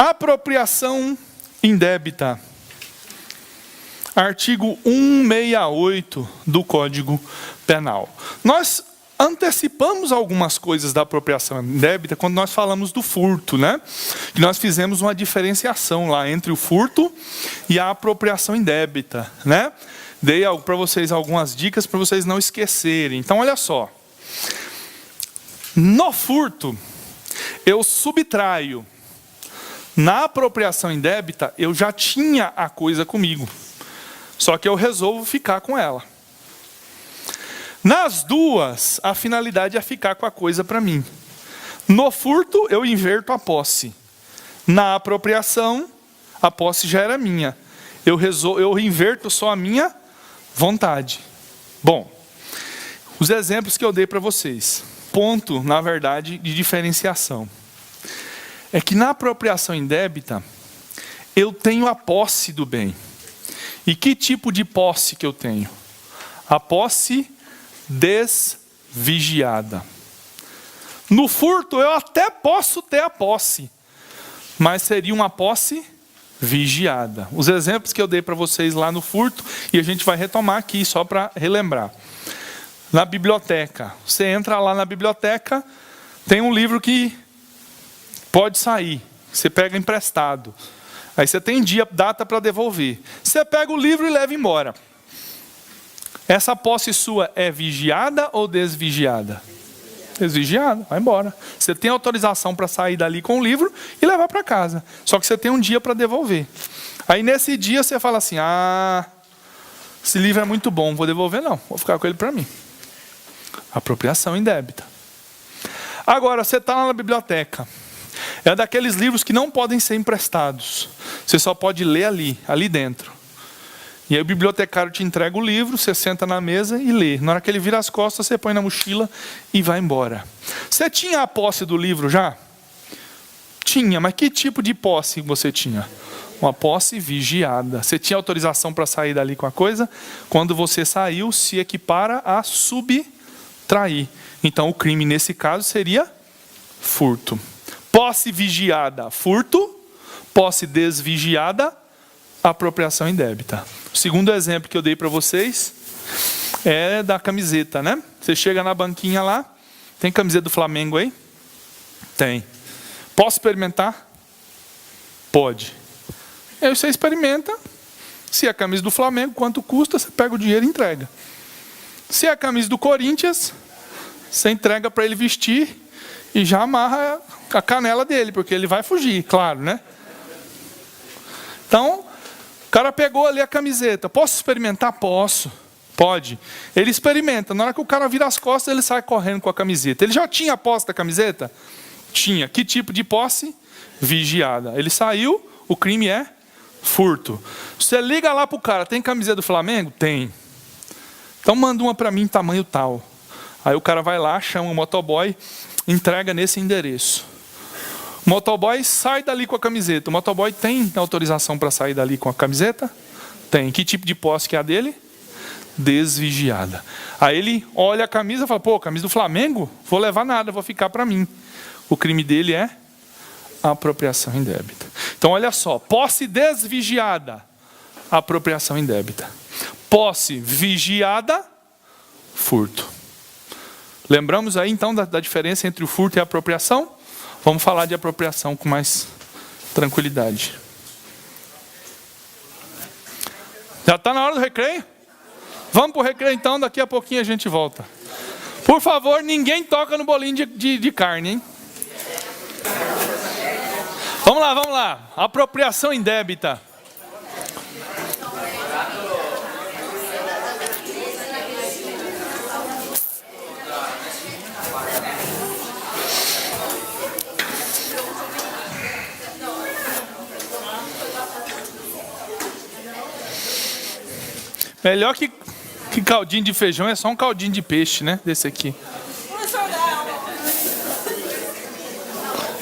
Apropriação indébita. Artigo 168 do Código Penal. Nós antecipamos algumas coisas da apropriação indébita quando nós falamos do furto, né? E nós fizemos uma diferenciação lá entre o furto e a apropriação indébita, né? Dei para vocês algumas dicas para vocês não esquecerem. Então, olha só. No furto, eu subtraio. Na apropriação indébita, eu já tinha a coisa comigo. Só que eu resolvo ficar com ela. Nas duas, a finalidade é ficar com a coisa para mim. No furto, eu inverto a posse. Na apropriação, a posse já era minha. Eu inverto só a minha vontade. Bom, os exemplos que eu dei para vocês. Ponto, na verdade, de diferenciação. É que na apropriação indébita, eu tenho a posse do bem. E que tipo de posse que eu tenho? A posse desvigiada. No furto, eu até posso ter a posse, mas seria uma posse vigiada. Os exemplos que eu dei para vocês lá no furto, e a gente vai retomar aqui só para relembrar. Na biblioteca, você entra lá na biblioteca, tem um livro que pode sair, você pega emprestado. Aí você tem data para devolver. Você pega o livro e leva embora. Essa posse sua é vigiada ou desvigiada? Desvigiada, vai embora. Você tem autorização para sair dali com o livro e levar para casa. Só que você tem um dia para devolver. Aí nesse dia você fala assim, esse livro é muito bom, vou devolver não, vou ficar com ele para mim. Apropriação indébita. Agora, você está lá na biblioteca. É daqueles livros que não podem ser emprestados. Você só pode ler ali dentro. E aí o bibliotecário te entrega o livro, você senta na mesa e lê. Na hora que ele vira as costas, você põe na mochila e vai embora. Você tinha a posse do livro já? Tinha, mas que tipo de posse você tinha? Uma posse vigiada. Você tinha autorização para sair dali com a coisa? Quando você saiu, se equipara a subtrair. Então o crime nesse caso seria furto. Posse vigiada, furto. Posse desvigiada, apropriação indébita. O segundo exemplo que eu dei para vocês é da camiseta, né? Você chega na banquinha lá, tem camiseta do Flamengo aí? Tem. Posso experimentar? Pode. Aí você experimenta. Se é a camisa do Flamengo, quanto custa, você pega o dinheiro e entrega. Se é a camisa do Corinthians, você entrega para ele vestir e já amarra a canela dele, porque ele vai fugir, claro, né? Então, o cara pegou ali a camiseta. Posso experimentar? Posso. Pode. Ele experimenta. Na hora que o cara vira as costas, ele sai correndo com a camiseta. Ele já tinha a posse da camiseta? Tinha. Que tipo de posse? Vigiada. Ele saiu, o crime é furto. Você liga lá para o cara, tem camiseta do Flamengo? Tem. Então manda uma para mim, tamanho tal. Aí o cara vai lá, chama o motoboy, entrega nesse endereço. O motoboy sai dali com a camiseta. O motoboy tem autorização para sair dali com a camiseta? Tem. Que tipo de posse que é a dele? Desvigiada. Aí ele olha a camisa e fala, camisa do Flamengo? Vou levar nada, vou ficar para mim. O crime dele é apropriação indébita. Então olha só, posse desvigiada, apropriação indébita. Posse vigiada, furto. Lembramos aí então da diferença entre o furto e a apropriação? Vamos falar de apropriação com mais tranquilidade. Já está na hora do recreio? Vamos para o recreio então, daqui a pouquinho a gente volta. Por favor, ninguém toca no bolinho de carne, hein? Vamos lá. Apropriação indébita. Melhor que caldinho de feijão é só um caldinho de peixe, né? Desse aqui.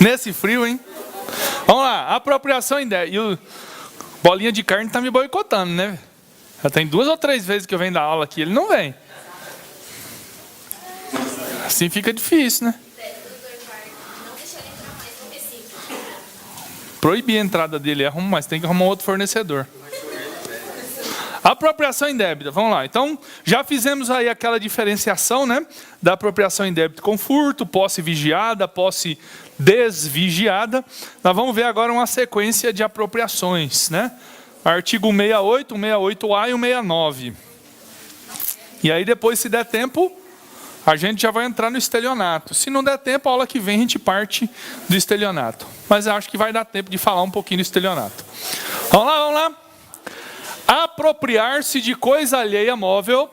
Nesse frio, hein? Vamos lá, apropriação indébita. E o bolinha de carne tá me boicotando, né? Já tem 2 ou 3 vezes que eu venho dar aula aqui, ele não vem. Assim fica difícil, né? Proibir a entrada dele, mas tem que arrumar outro fornecedor. Apropriação indébita, vamos lá. Então, já fizemos aí aquela diferenciação, né, da apropriação indébita com furto, posse vigiada, posse desvigiada. Nós vamos ver agora uma sequência de apropriações, né? Artigo 168, 168A e 169. E aí depois, se der tempo, a gente já vai entrar no estelionato. Se não der tempo, a aula que vem a gente parte do estelionato. Mas eu acho que vai dar tempo de falar um pouquinho do estelionato. Vamos lá, vamos lá. Apropriar-se de coisa alheia móvel,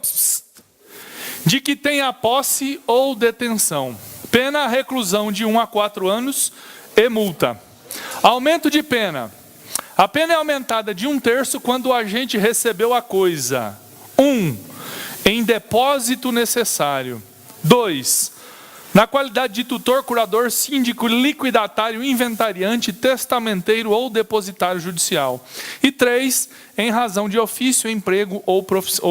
de que tenha posse ou detenção. Pena, reclusão de 1 a 4 anos e multa. Aumento de pena. A pena é aumentada de 1/3 quando o agente recebeu a coisa. 1. Em depósito necessário. 2. Na qualidade de tutor, curador, síndico, liquidatário, inventariante, testamenteiro ou depositário judicial. E 3. Em razão de ofício, emprego ou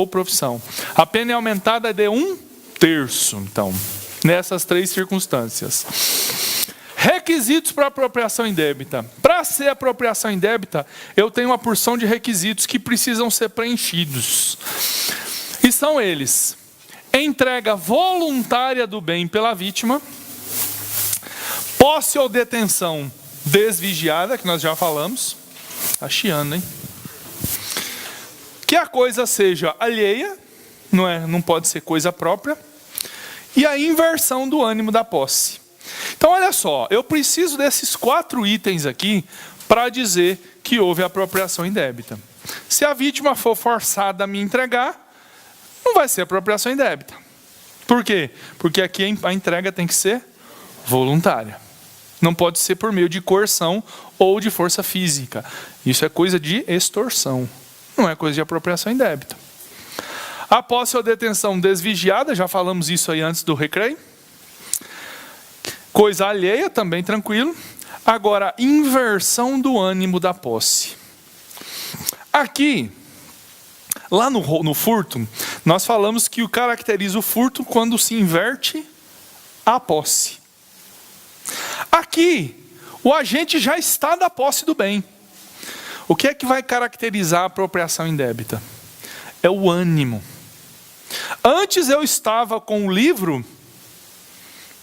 profissão. A pena é aumentada de 1/3, então, nessas 3 circunstâncias. Requisitos para apropriação indébita. Para ser apropriação indébita, eu tenho uma porção de requisitos que precisam ser preenchidos. E são eles: entrega voluntária do bem pela vítima, posse ou detenção desvigiada, que nós já falamos. Está chiando, hein? Que a coisa seja alheia, não pode ser coisa própria, e a inversão do ânimo da posse. Então, olha só, eu preciso desses 4 itens aqui para dizer que houve apropriação indébita. Se a vítima for forçada a me entregar, não vai ser apropriação indébita. Por quê? Porque aqui a entrega tem que ser voluntária. Não pode ser por meio de coerção ou de força física. Isso é coisa de extorsão, não é coisa de apropriação indébita. A posse ou detenção desvigiada, já falamos isso aí antes do recreio. Coisa alheia, também tranquilo. Agora, inversão do ânimo da posse. Aqui, lá no furto, nós falamos que caracteriza o furto quando se inverte a posse. Aqui, o agente já está da posse do bem. O que é que vai caracterizar a apropriação indébita? É o ânimo. Antes eu estava com o livro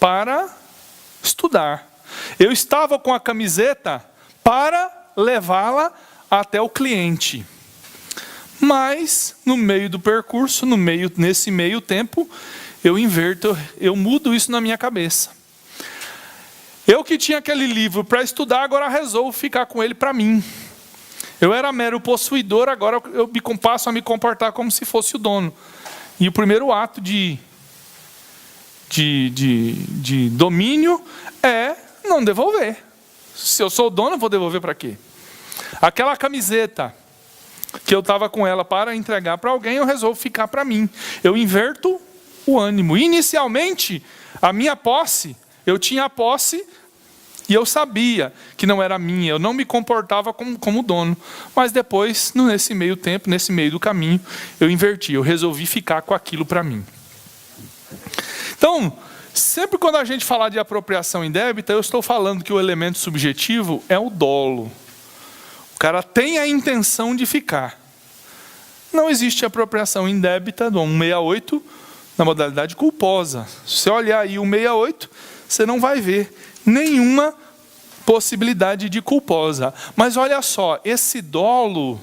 para estudar. Eu estava com a camiseta para levá-la até o cliente. Mas, no meio do percurso, nesse meio tempo, eu inverto, eu mudo isso na minha cabeça. Eu que tinha aquele livro para estudar, agora resolvo ficar com ele para mim. Eu era mero possuidor, agora eu passo a me comportar como se fosse o dono. E o primeiro ato de domínio é não devolver. Se eu sou o dono, eu vou devolver para quê? Aquela camiseta que eu estava com ela para entregar para alguém, eu resolvo ficar para mim. Eu inverto o ânimo. Inicialmente, a minha posse, eu tinha a posse e eu sabia que não era minha. Eu não me comportava como dono. Mas depois, nesse meio tempo, nesse meio do caminho, eu inverti. Eu resolvi ficar com aquilo para mim. Então, sempre quando a gente falar de apropriação indébita, eu estou falando que o elemento subjetivo é o dolo. O cara tem a intenção de ficar. Não existe apropriação indébita do 168 na modalidade culposa. Se você olhar aí o 168, você não vai ver nenhuma possibilidade de culposa. Mas olha só, esse dolo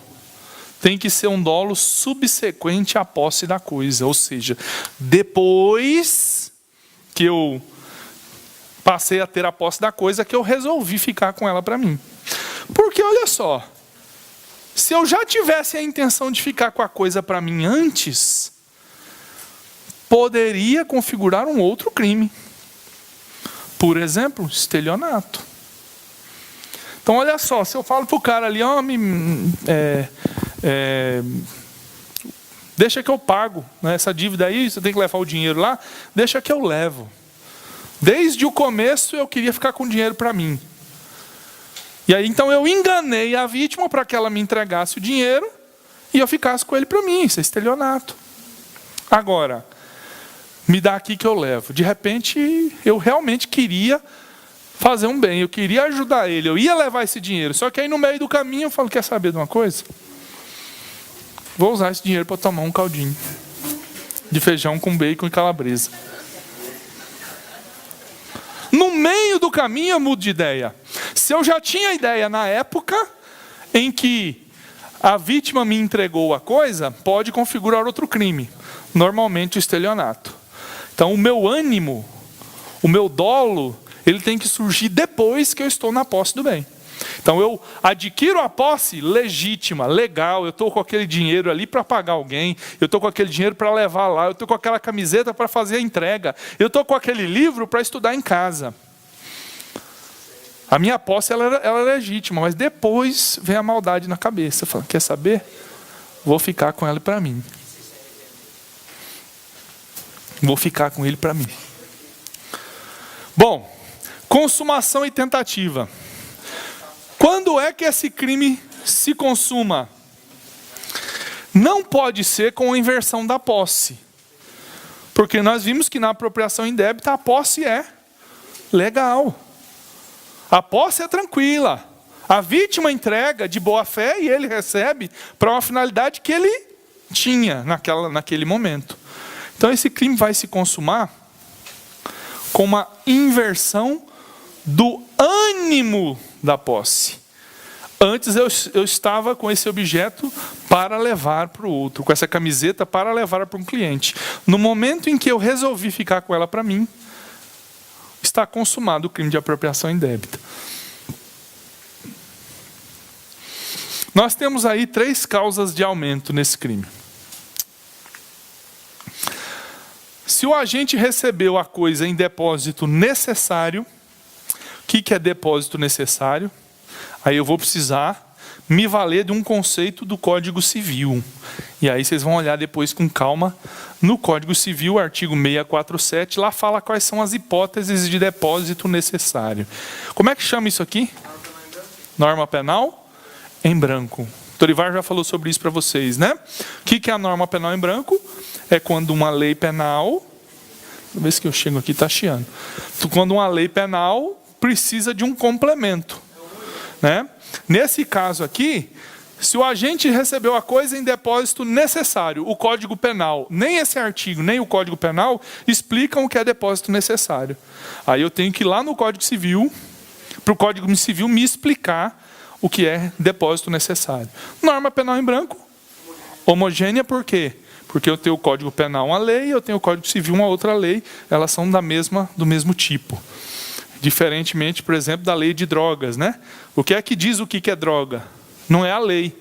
tem que ser um dolo subsequente à posse da coisa. Ou seja, depois que eu passei a ter a posse da coisa, que eu resolvi ficar com ela para mim. Porque olha só, se eu já tivesse a intenção de ficar com a coisa para mim antes, poderia configurar um outro crime. Por exemplo, estelionato. Então olha só, se eu falo para o cara ali, deixa que eu pago, né, essa dívida aí, você tem que levar o dinheiro lá, deixa que eu levo. Desde o começo eu queria ficar com o dinheiro para mim. E aí então eu enganei a vítima para que ela me entregasse o dinheiro e eu ficasse com ele para mim. Isso é estelionato. Agora, me dá aqui que eu levo. De repente eu realmente queria fazer um bem, eu queria ajudar ele, eu ia levar esse dinheiro. Só que aí no meio do caminho eu falo, quer saber de uma coisa? Vou usar esse dinheiro para tomar um caldinho de feijão com bacon e calabresa. No meio do caminho eu mudo de ideia. Se eu já tinha ideia na época em que a vítima me entregou a coisa, pode configurar outro crime. Normalmente o estelionato. Então o meu ânimo, o meu dolo, ele tem que surgir depois que eu estou na posse do bem. Então eu adquiro a posse legítima, legal, eu estou com aquele dinheiro ali para pagar alguém, eu estou com aquele dinheiro para levar lá, eu estou com aquela camiseta para fazer a entrega, eu estou com aquele livro para estudar em casa. A minha posse ela é legítima, mas depois vem a maldade na cabeça. Fala, quer saber? Vou ficar com ela para mim. Vou ficar com ele para mim. Bom, consumação e tentativa. Quando é que esse crime se consuma? Não pode ser com a inversão da posse. Porque nós vimos que na apropriação indébita a posse é legal. A posse é tranquila. A vítima entrega de boa fé e ele recebe para uma finalidade que ele tinha naquele momento. Então esse crime vai se consumar com uma inversão do ânimo da posse. Antes eu estava com esse objeto para levar para o outro, com essa camiseta para levar para um cliente. No momento em que eu resolvi ficar com ela para mim, está consumado o crime de apropriação indébita. Nós temos aí 3 causas de aumento nesse crime. Se o agente recebeu a coisa em depósito necessário, o que é depósito necessário? Aí eu vou precisar me valer de um conceito do Código Civil. E aí vocês vão olhar depois com calma no Código Civil, artigo 647, lá fala quais são as hipóteses de depósito necessário. Como é que chama isso aqui? Norma penal em branco. O Torivar já falou sobre isso para vocês, né? O que é a norma penal em branco? É quando uma lei penal... Toda vez que eu chego aqui está chiando. Quando uma lei penal precisa de um complemento, né? Nesse caso aqui, se o agente recebeu a coisa em depósito necessário, o Código Penal, nem esse artigo, nem o Código Penal explicam o que é depósito necessário. Aí eu tenho que ir lá no Código Civil, para o Código Civil me explicar o que é depósito necessário. Norma penal em branco, homogênea, por quê? Porque eu tenho o Código Penal uma lei, eu tenho o Código Civil uma outra lei, elas são do mesmo tipo. Diferentemente, por exemplo, da lei de drogas, né? O que é que diz o que é droga? Não é a lei,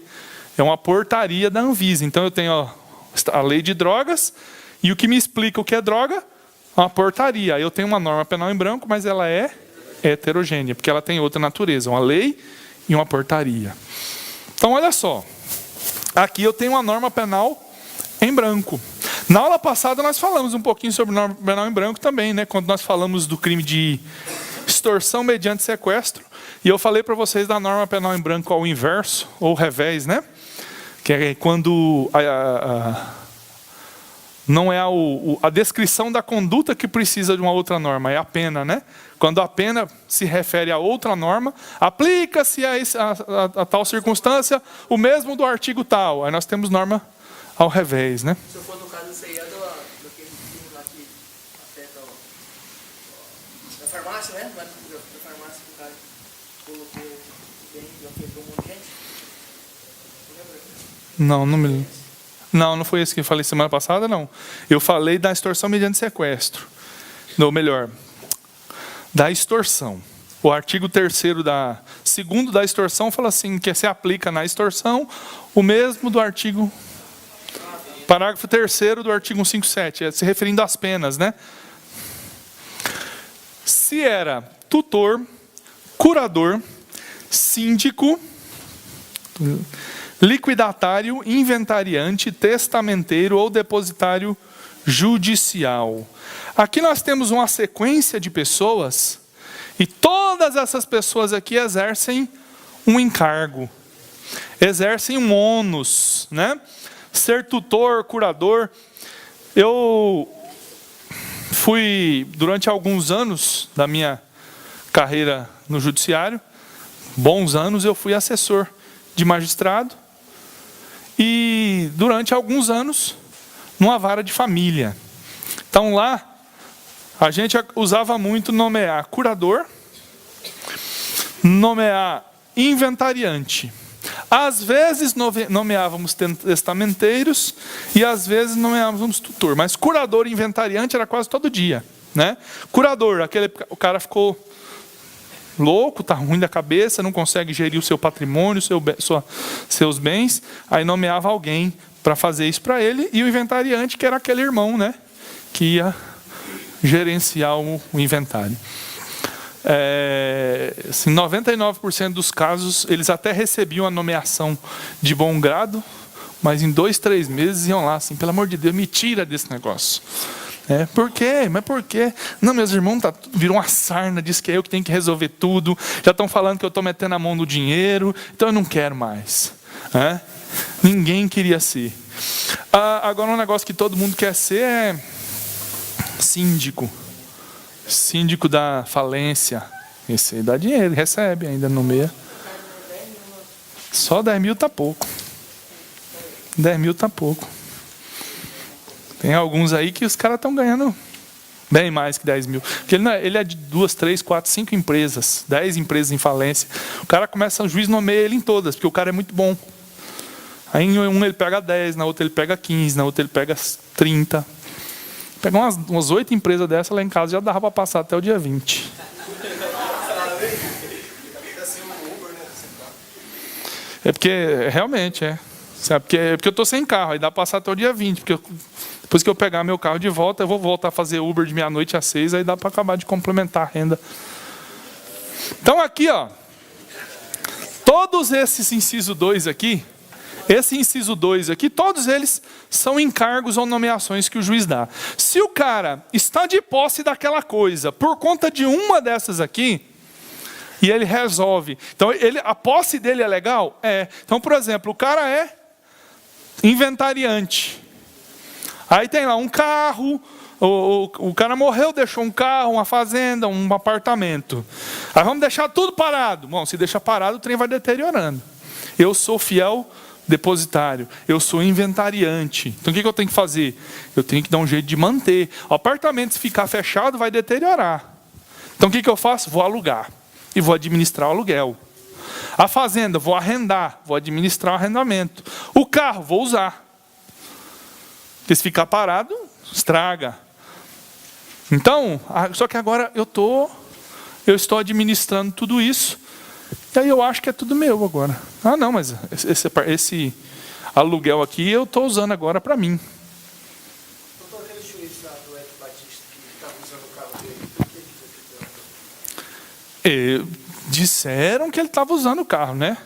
é uma portaria da Anvisa. Então eu tenho a lei de drogas, e o que me explica o que é droga? É uma portaria. Aí eu tenho uma norma penal em branco, mas ela é heterogênea, porque ela tem outra natureza, uma lei e uma portaria. Então olha só, aqui eu tenho uma norma penal em branco. Na aula passada nós falamos um pouquinho sobre norma penal em branco também, né? Quando nós falamos do crime de extorsão mediante sequestro, e eu falei para vocês da norma penal em branco ao inverso, ou revés, né? Que é quando não é a descrição da conduta que precisa de uma outra norma, é a pena, né? Quando a pena se refere a outra norma, aplica-se a tal circunstância o mesmo do artigo tal. Aí nós temos norma ao revés, né? Se for no caso, isso aí é daquele filme lá que afeta da farmácia, né? Da farmácia que o cara colocou bem, já quebrou um monte de gente. Lembra? Não me lembro. Não foi esse que eu falei semana passada, não. Eu falei da extorsão mediante sequestro. Ou melhor, da extorsão. O artigo 3º segundo da extorsão fala assim, que se aplica na extorsão o mesmo do artigo... Parágrafo 3º do artigo 157, se referindo às penas, né? Se era tutor, curador, síndico, liquidatário, inventariante, testamenteiro ou depositário judicial. Aqui nós temos uma sequência de pessoas, e todas essas pessoas aqui exercem um encargo, exercem um ônus, né? Ser tutor, curador. Eu fui, durante alguns anos da minha carreira no judiciário, bons anos eu fui assessor de magistrado e durante alguns anos numa vara de família. Então lá a gente usava muito nomear curador, nomear inventariante. Às vezes nomeávamos testamenteiros e às vezes nomeávamos tutor, mas curador e inventariante era quase todo dia, né? Curador, o cara ficou louco, tá ruim da cabeça, não consegue gerir o seu patrimônio, seus bens, aí nomeava alguém para fazer isso para ele, e o inventariante, que era aquele irmão, né, que ia gerenciar o inventário. Assim, 99% dos casos, eles até recebiam a nomeação de bom grado, mas em 2, 3 meses iam lá assim, pelo amor de Deus, me tira desse negócio. Por quê? Mas por quê? Não, meus irmãos viram uma sarna, diz que é eu que tenho que resolver tudo, já estão falando que eu estou metendo a mão no dinheiro, então eu não quero mais. Ninguém queria ser. Agora um negócio que todo mundo quer ser é síndico. Síndico da falência. Esse aí dá dinheiro, recebe ainda no meio. Só 10 mil tá pouco. 10 mil tá pouco. Tem alguns aí que os caras estão ganhando bem mais que 10 mil. Porque ele é de 2, 3, 4, 5 empresas. 10 empresas em falência. O cara começa, o juiz nomeia ele em todas, porque o cara é muito bom. Aí em um ele pega 10, na outra ele pega 15, na outra ele pega 30. Pega umas 8 empresas dessas lá em casa, já dava para passar até o dia 20. É porque, realmente, Sabe? Porque eu estou sem carro, aí dá para passar até o dia 20. Porque depois que eu pegar meu carro de volta, eu vou voltar a fazer Uber de meia-noite às 6, aí dá para acabar de complementar a renda. Então aqui, todos esses inciso 2 aqui, esse inciso 2 aqui, todos eles são encargos ou nomeações que o juiz dá. Se o cara está de posse daquela coisa, por conta de uma dessas aqui, e ele resolve. Então, a posse dele é legal? Então, por exemplo, o cara é inventariante. Aí tem lá um carro, o cara morreu, deixou um carro, uma fazenda, um apartamento. Aí vamos deixar tudo parado. Bom, se deixar parado, o trem vai deteriorando. Eu sou fiel depositário, eu sou inventariante. Então o que eu tenho que fazer? Eu tenho que dar um jeito de manter. O apartamento, se ficar fechado, vai deteriorar. Então o que eu faço? Vou alugar e vou administrar o aluguel. A fazenda, vou arrendar, vou administrar o arrendamento. O carro, vou usar. Porque se ficar parado, estraga. Então, só que agora eu estou administrando tudo isso. E aí eu acho que é tudo meu agora. Não, mas esse aluguel aqui eu estou usando agora para mim. Doutor, aquele juiz lá do Ed Batista que estava usando o carro dele, por que ele disseram que ele estava usando o carro, né?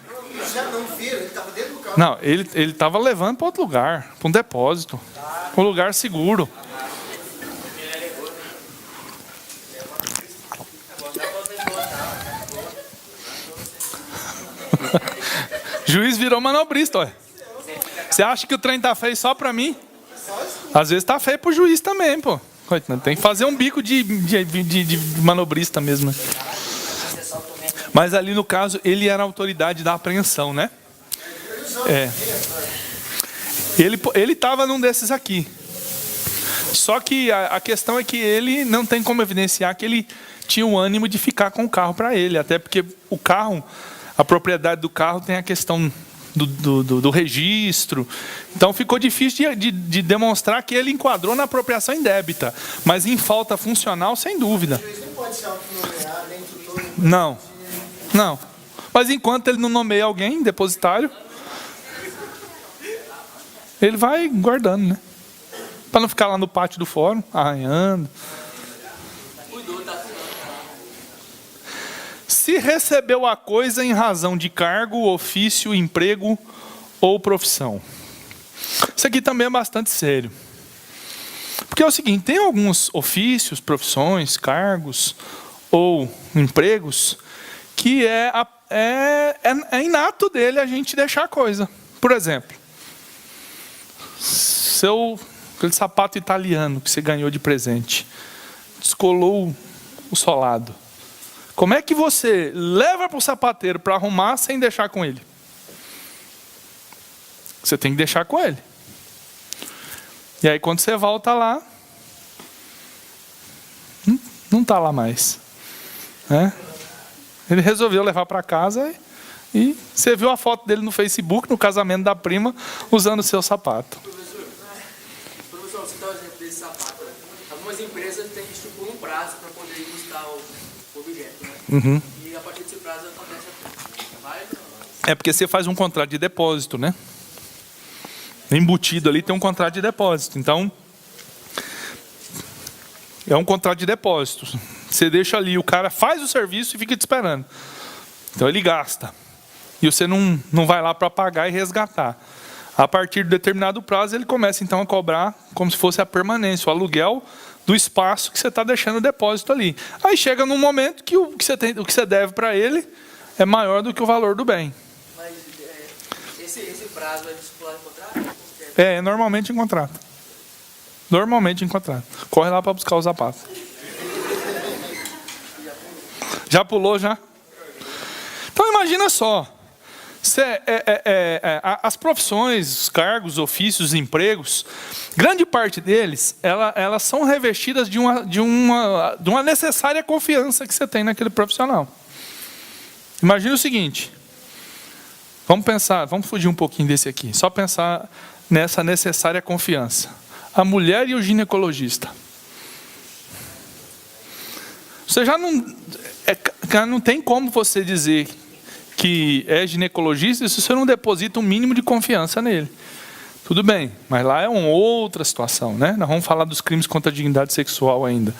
já não viram, ele estava dentro do carro. Não, ele estava levando para outro lugar, para um depósito, para um lugar seguro. Juiz virou manobrista, olha. Você acha que o trem tá feio só para mim? Às vezes tá feio pro juiz também, pô. Tem que fazer um bico de manobrista mesmo. Mas ali no caso, ele era a autoridade da apreensão, né? Ele estava num desses aqui. Só que a questão é que ele não tem como evidenciar que ele tinha o ânimo de ficar com o carro para ele. Até porque o carro, a propriedade do carro tem a questão do registro. Então ficou difícil de demonstrar que ele enquadrou na apropriação indébita. Mas em falta funcional, sem dúvida. O juiz não pode se autonomear, nem tutor. Não. Mas enquanto ele não nomeia alguém, depositário, ele vai guardando, né? Para não ficar lá no pátio do fórum, arranhando. Se recebeu a coisa em razão de cargo, ofício, emprego ou profissão. Isso aqui também é bastante sério. Porque é o seguinte, tem alguns ofícios, profissões, cargos ou empregos que é inato dele a gente deixar a coisa. Por exemplo, aquele sapato italiano que você ganhou de presente, descolou o solado. Como é que você leva para o sapateiro para arrumar sem deixar com ele? Você tem que deixar com ele. E aí quando você volta lá, não está lá mais. Né? Ele resolveu levar para casa e você viu a foto dele no Facebook, no casamento da prima, usando o seu sapato. Professor, você dá o exemplo desse sapato. Né? Algumas empresas estipulam um prazo para poder ir buscar o objeto. Né? Uhum. E a partir desse prazo acontece a coisa. Vai, É porque você faz um contrato de depósito, né? Embutido ali tem um contrato de depósito. Então, é um contrato de depósito. Você deixa ali, o cara faz o serviço e fica te esperando. Então ele gasta. E você não vai lá para pagar e resgatar. A partir de determinado prazo, ele começa então a cobrar como se fosse a permanência, o aluguel do espaço que você está deixando o depósito ali. Aí chega num momento que o que você deve para ele é maior do que o valor do bem. mas esse prazo é estipulado em contrato? É normalmente em contrato. Normalmente em contrato. Corre lá para buscar o sapato. Já pulou, já? Então imagina só. As profissões, os cargos, ofícios, empregos, grande parte deles, elas são revestidas de uma necessária confiança que você tem naquele profissional. Imagina o seguinte. Vamos fugir um pouquinho desse aqui. Só pensar nessa necessária confiança. A mulher e o ginecologista. Você já não tem como você dizer que é ginecologista se você não deposita um mínimo de confiança nele. Tudo bem, mas lá é uma outra situação, né? Nós vamos falar dos crimes contra a dignidade sexual ainda.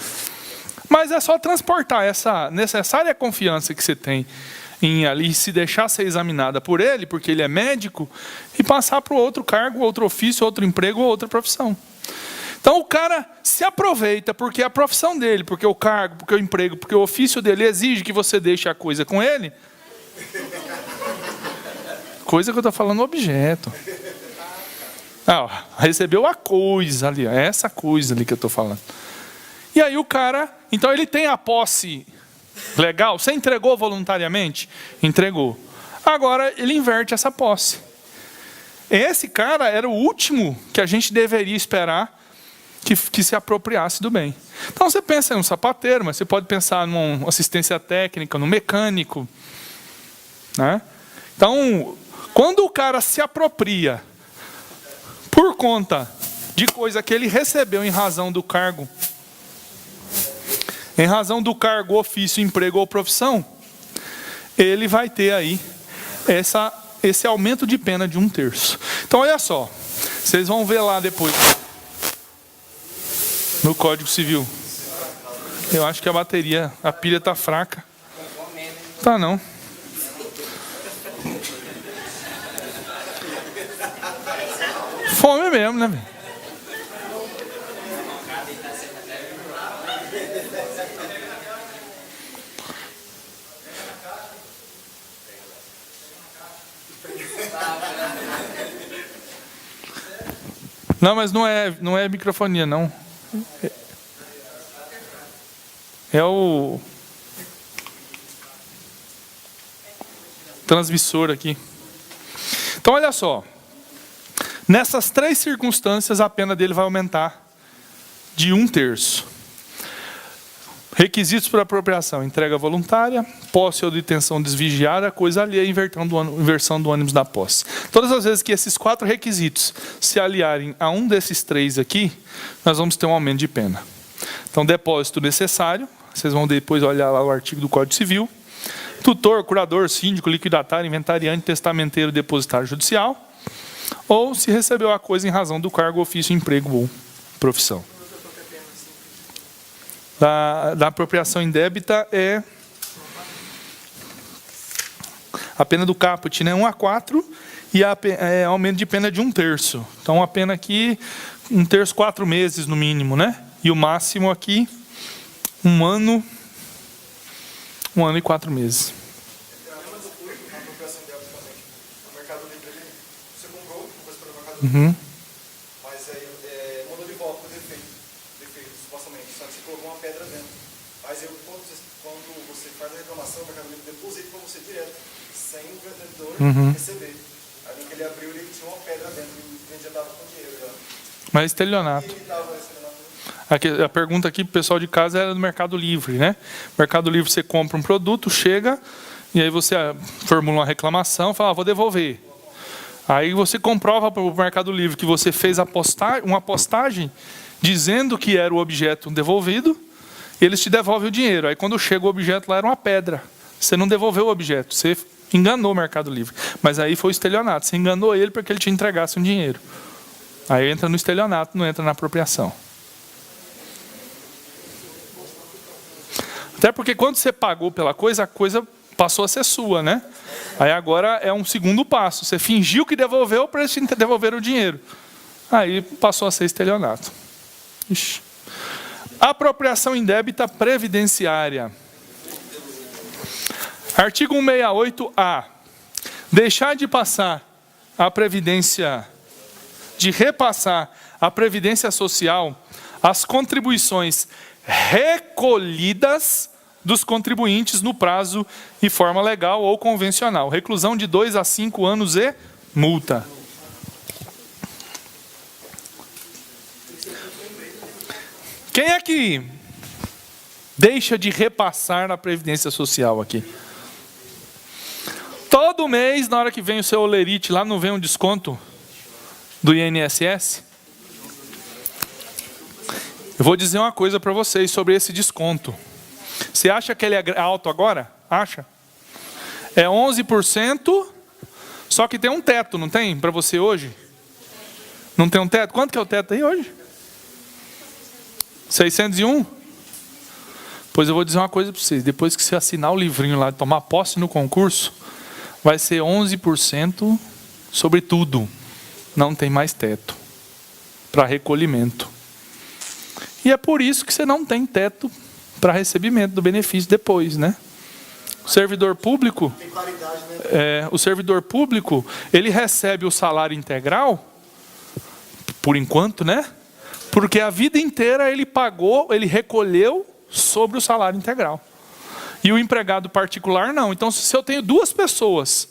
Mas é só transportar essa necessária confiança que você tem em ali se deixar ser examinada por ele, porque ele é médico, e passar para o outro cargo, outro ofício, outro emprego ou outra profissão. Então o cara se aproveita porque é a profissão dele, porque o cargo, porque o emprego, porque o ofício dele exige que você deixe a coisa com ele. Coisa que eu estou falando, objeto. Recebeu a coisa ali, é essa coisa ali que eu estou falando. E aí o cara, então ele tem a posse legal. Você entregou voluntariamente? Entregou. Agora ele inverte essa posse. Esse cara era o último que a gente deveria esperar que se apropriasse do bem. Então você pensa em um sapateiro, mas você pode pensar numa assistência técnica, no mecânico. Né? Então, quando o cara se apropria por conta de coisa que ele recebeu em razão do cargo, ofício, emprego ou profissão, ele vai ter aí esse aumento de pena de 1/3. Então olha só, vocês vão ver lá depois no Código Civil. Eu acho que a pilha está fraca. Tá não. Fome mesmo, né, velho? Não, mas não é microfonia, não. É o transmissor aqui. Então, olha só. Nessas 3 circunstâncias, a pena dele vai aumentar de 1/3. Requisitos para apropriação: entrega voluntária, posse ou detenção desvigiada, coisa alheia, inversão do ônibus da posse. Todas as vezes que esses 4 requisitos se aliarem a um desses 3 aqui, nós vamos ter um aumento de pena. Então, depósito necessário, vocês vão depois olhar lá o artigo do Código Civil. Tutor, curador, síndico, liquidatário, inventariante, testamenteiro, depositário judicial. Ou se recebeu a coisa em razão do cargo, ofício, emprego ou profissão. Da apropriação indébita é a pena do caput, né? 1 a 4 e aumento de pena de 1/3. Então a pena aqui 1/3, 4 meses no mínimo, né? E o máximo aqui 1 ano e 4 meses. Uhum. Mas aí mandou de volta com defeito, supostamente. Só que você colocou uma pedra dentro. Mas quando você faz a reclamação, o Mercado Livre deposita para você direto, sem o vendedor receber. Aí no que ele abriu, ele tinha uma pedra dentro, e o cliente já estava com dinheiro já. Mas estelionato. E ele estava estelionato. A pergunta aqui pro pessoal de casa era do Mercado Livre, né? Mercado Livre, você compra um produto, chega, e aí você formula uma reclamação, fala, vou devolver. Aí você comprova para o Mercado Livre que você fez uma postagem dizendo que era o objeto devolvido, e eles te devolvem o dinheiro. Aí quando chega o objeto lá, era uma pedra. Você não devolveu o objeto, você enganou o Mercado Livre. Mas aí foi o estelionato, você enganou ele para que ele te entregasse um dinheiro. Aí entra no estelionato, não entra na apropriação. Até porque quando você pagou pela coisa, a coisa passou a ser sua, né? Aí agora é um segundo passo. Você fingiu que devolveu para eles te devolver o dinheiro. Aí passou a ser estelionato. Ixi. Apropriação indébita previdenciária. Artigo 168-A. Deixar de passar a previdência, de repassar a previdência social, as contribuições recolhidas dos contribuintes no prazo e forma legal ou convencional. Reclusão de 2 a 5 anos e multa. Quem é que deixa de repassar na Previdência Social aqui? Todo mês, na hora que vem o seu olerite lá, não vem um desconto do INSS? Eu vou dizer uma coisa para vocês sobre esse desconto. Você acha que ele é alto agora? Acha? É 11%, só que tem um teto, não tem? Para você hoje? Não tem um teto? Quanto que é o teto aí hoje? 601? Pois eu vou dizer uma coisa para vocês. Depois que você assinar o livrinho lá, tomar posse no concurso, vai ser 11% sobre tudo. Não tem mais teto para recolhimento. E é por isso que você não tem teto para recebimento do benefício depois, né? O servidor público, o servidor público, ele recebe o salário integral, por enquanto, né? Porque a vida inteira ele pagou, ele recolheu sobre o salário integral. E o empregado particular não. Então, se eu tenho duas pessoas,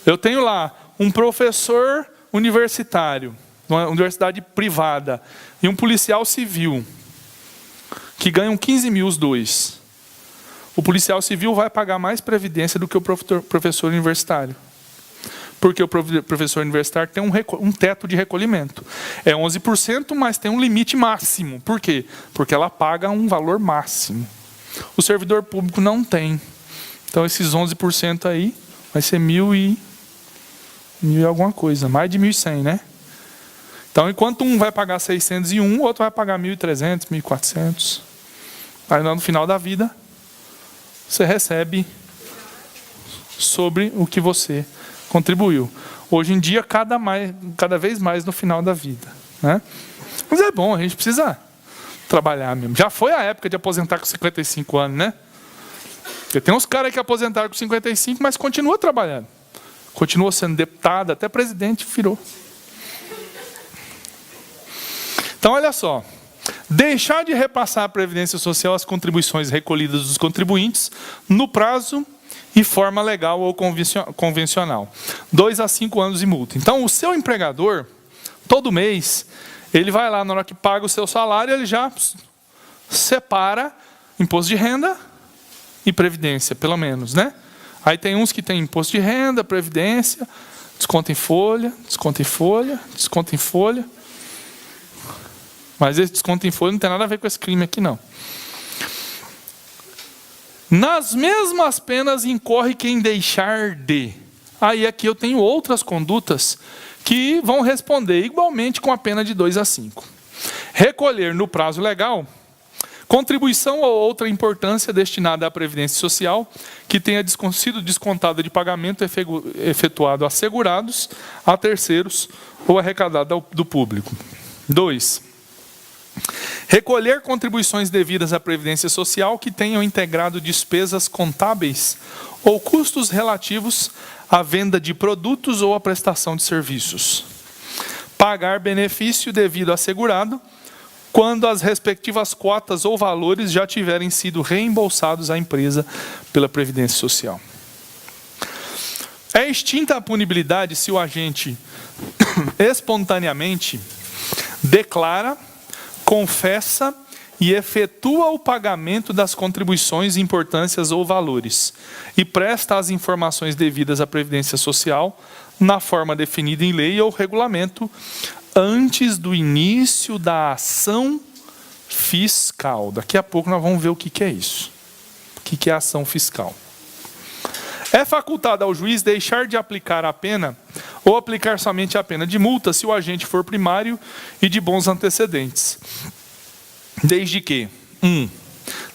eu tenho lá um professor universitário, uma universidade privada, e um policial civil, que ganham 15 mil os dois. O policial civil vai pagar mais previdência do que o professor universitário. Porque o professor universitário tem um teto de recolhimento. É 11%, mas tem um limite máximo. Por quê? Porque ela paga um valor máximo. O servidor público não tem. Então, esses 11% aí vai ser mil e alguma coisa. Mais de 1.100, né? Então, enquanto um vai pagar 601, o outro vai pagar 1.300, 1.400. Aí, no final da vida, você recebe sobre o que você contribuiu. Hoje em dia, cada vez mais no final da vida, né? Mas é bom, a gente precisa trabalhar mesmo. Já foi a época de aposentar com 55 anos, né? Porque tem uns caras que aposentaram com 55, mas continua trabalhando. Continua sendo deputado, até presidente virou. Então, olha só. Deixar de repassar à Previdência Social as contribuições recolhidas dos contribuintes no prazo e forma legal ou convencional. 2 a 5 anos de multa. Então, o seu empregador, todo mês, ele vai lá, na hora que paga o seu salário, ele já separa imposto de renda e previdência, pelo menos, né? Aí tem uns que tem imposto de renda, previdência, desconto em folha, desconto em folha, desconto em folha. Mas esse desconto em folha não tem nada a ver com esse crime aqui, não. Nas mesmas penas incorre quem deixar de. Aí aqui eu tenho outras condutas que vão responder igualmente com a pena de 2 a 5. Recolher no prazo legal contribuição ou outra importância destinada à Previdência Social que tenha sido descontada de pagamento efetuado a segurados, a terceiros ou arrecadado do público. 2. Recolher contribuições devidas à Previdência Social que tenham integrado despesas contábeis ou custos relativos à venda de produtos ou à prestação de serviços. Pagar benefício devido a segurado quando as respectivas cotas ou valores já tiverem sido reembolsados à empresa pela Previdência Social. É extinta a punibilidade se o agente espontaneamente declara, confessa e efetua o pagamento das contribuições, importâncias ou valores e presta as informações devidas à Previdência Social na forma definida em lei ou regulamento antes do início da ação fiscal. Daqui a pouco nós vamos ver o que é isso. O que é ação fiscal. É facultado ao juiz deixar de aplicar a pena ou aplicar somente a pena de multa se o agente for primário e de bons antecedentes. Desde que, 1.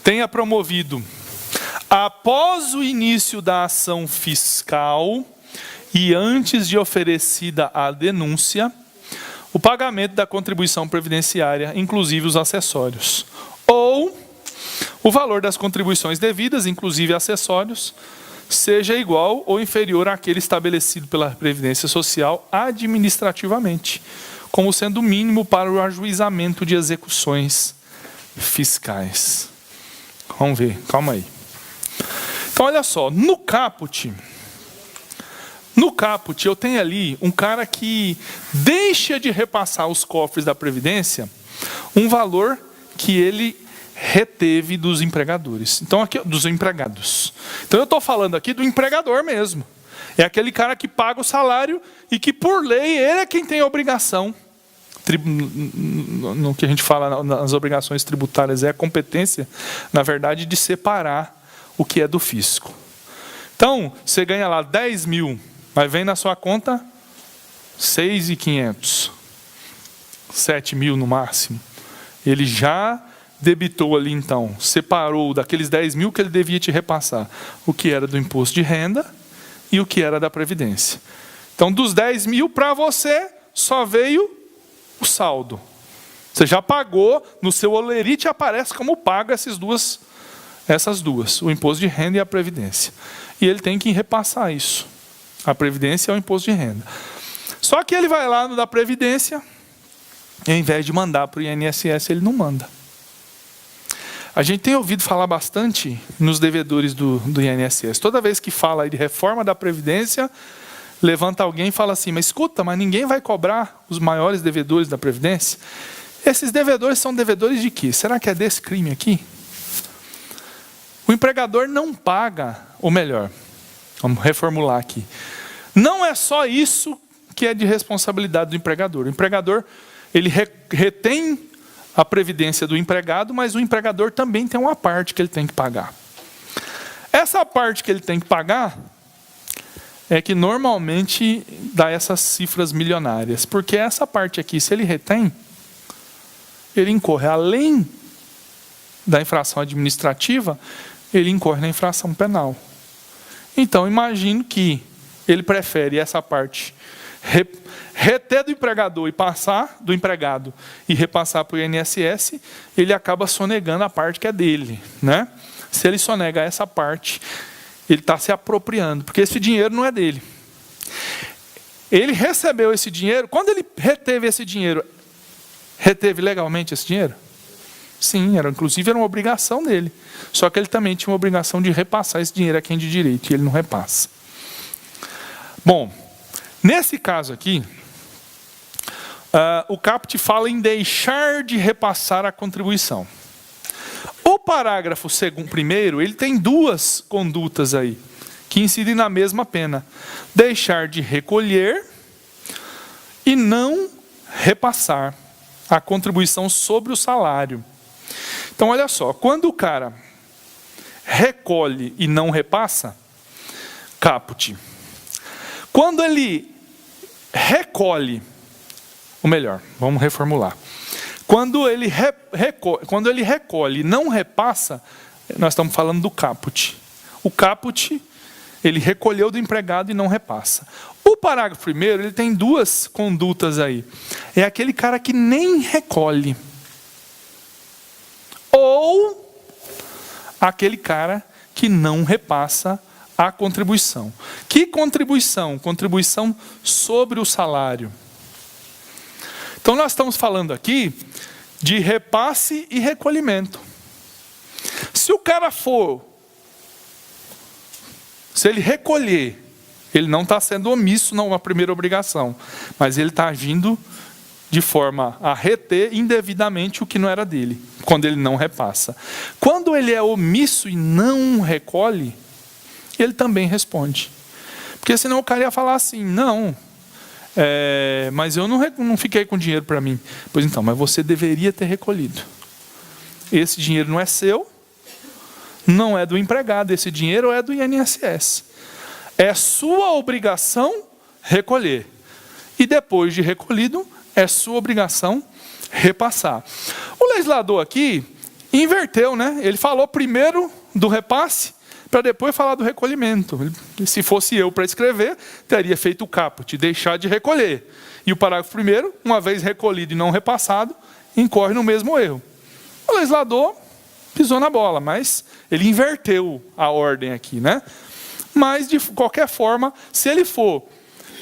Tenha promovido, após o início da ação fiscal e antes de oferecida a denúncia, o pagamento da contribuição previdenciária, inclusive os acessórios. Ou o valor das contribuições devidas, inclusive acessórios, seja igual ou inferior àquele estabelecido pela Previdência Social administrativamente, como sendo o mínimo para o ajuizamento de execuções fiscais. Vamos ver, calma aí. Então, olha só, no caput eu tenho ali um cara que deixa de repassar os cofres da Previdência um valor que ele reteve dos empregadores. Então, aqui, dos empregados. Então, eu estou falando aqui do empregador mesmo. É aquele cara que paga o salário e que, por lei, ele é quem tem a obrigação. No que a gente fala nas obrigações tributárias, é a competência, na verdade, de separar o que é do fisco. Então, você ganha lá 10 mil, mas vem na sua conta 6.500, 7 mil no máximo. Ele já debitou ali, então, separou daqueles 10 mil que ele devia te repassar o que era do imposto de renda e o que era da Previdência. Então, dos 10 mil, para você, só veio o saldo. Você já pagou, no seu olerite aparece como paga essas duas, o imposto de renda e a Previdência. E ele tem que repassar isso. A Previdência é o imposto de renda. Só que ele vai lá no da Previdência, e ao invés de mandar para o INSS, ele não manda. A gente tem ouvido falar bastante nos devedores do INSS. Toda vez que fala aí de reforma da Previdência, levanta alguém e fala assim, mas escuta, mas ninguém vai cobrar os maiores devedores da Previdência? Esses devedores são devedores de quê? Será que é desse crime aqui? O empregador não paga, ou melhor, vamos reformular aqui. Não é só isso que é de responsabilidade do empregador. O empregador, ele retém a previdência do empregado, mas o empregador também tem uma parte que ele tem que pagar. Essa parte que ele tem que pagar é que normalmente dá essas cifras milionárias, porque essa parte aqui, se ele retém, ele incorre, além da infração administrativa, ele incorre na infração penal. Então, imagino que ele prefere essa parte reter do empregador e passar do empregado e repassar para o INSS, ele acaba sonegando a parte que é dele, né? Se ele sonega essa parte, ele está se apropriando, porque esse dinheiro não é dele. Ele recebeu esse dinheiro, quando ele reteve esse dinheiro, reteve legalmente esse dinheiro? Sim, inclusive era uma obrigação dele. Só que ele também tinha uma obrigação de repassar esse dinheiro a quem de direito, e ele não repassa. Bom, nesse caso aqui, o caput fala em deixar de repassar a contribuição. O parágrafo primeiro, ele tem duas condutas aí, que incidem na mesma pena. Deixar de recolher e não repassar a contribuição sobre o salário. Então, olha só, quando o cara recolhe e não repassa, caput. Quando ele recolhe, ou melhor, vamos reformular. Quando ele recolhe e não repassa, nós estamos falando do caput. O caput, ele recolheu do empregado e não repassa. O parágrafo primeiro, ele tem duas condutas aí. É aquele cara que nem recolhe. Ou aquele cara que não repassa a contribuição. Que contribuição? Contribuição sobre o salário. Então nós estamos falando aqui de repasse e recolhimento. Se o cara se ele recolher, ele não está sendo omisso na primeira obrigação, mas ele está agindo de forma a reter indevidamente o que não era dele, quando ele não repassa. Quando ele é omisso e não recolhe, ele também responde. Porque senão o cara ia falar assim, não, mas eu não fiquei com dinheiro para mim. Pois então, mas você deveria ter recolhido. Esse dinheiro não é seu, não é do empregado, esse dinheiro é do INSS. É sua obrigação recolher. E depois de recolhido, é sua obrigação repassar. O legislador aqui inverteu, né? Ele falou primeiro do repasse, para depois falar do recolhimento. Se fosse eu para escrever, teria feito o caput, deixar de recolher. E o parágrafo primeiro, uma vez recolhido e não repassado, incorre no mesmo erro. O legislador pisou na bola, mas ele inverteu a ordem aqui, né? Mas, de qualquer forma, se ele for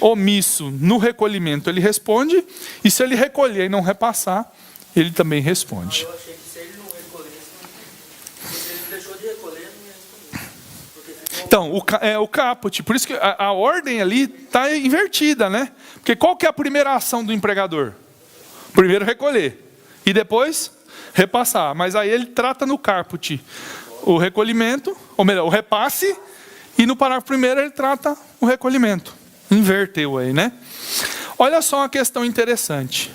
omisso no recolhimento, ele responde, e se ele recolher e não repassar, ele também responde. Eu achei que se ele não recolhesse, se ele deixou de recolher, não ia responder. Então, o caput, por isso que a ordem ali está invertida, né? Porque qual que é a primeira ação do empregador? Primeiro recolher, e depois repassar. Mas aí ele trata no caput o recolhimento, ou melhor, o repasse, e no parágrafo primeiro ele trata o recolhimento. Inverteu aí, né? Olha só uma questão interessante.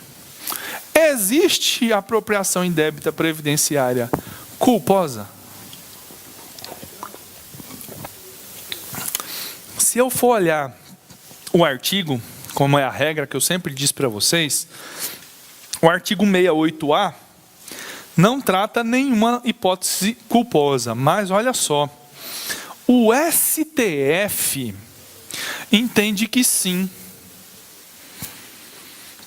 Existe apropriação indébita previdenciária culposa? Se eu for olhar o artigo, como é a regra que eu sempre disse para vocês, o artigo 68A não trata nenhuma hipótese culposa, mas olha só, o STF entende que sim.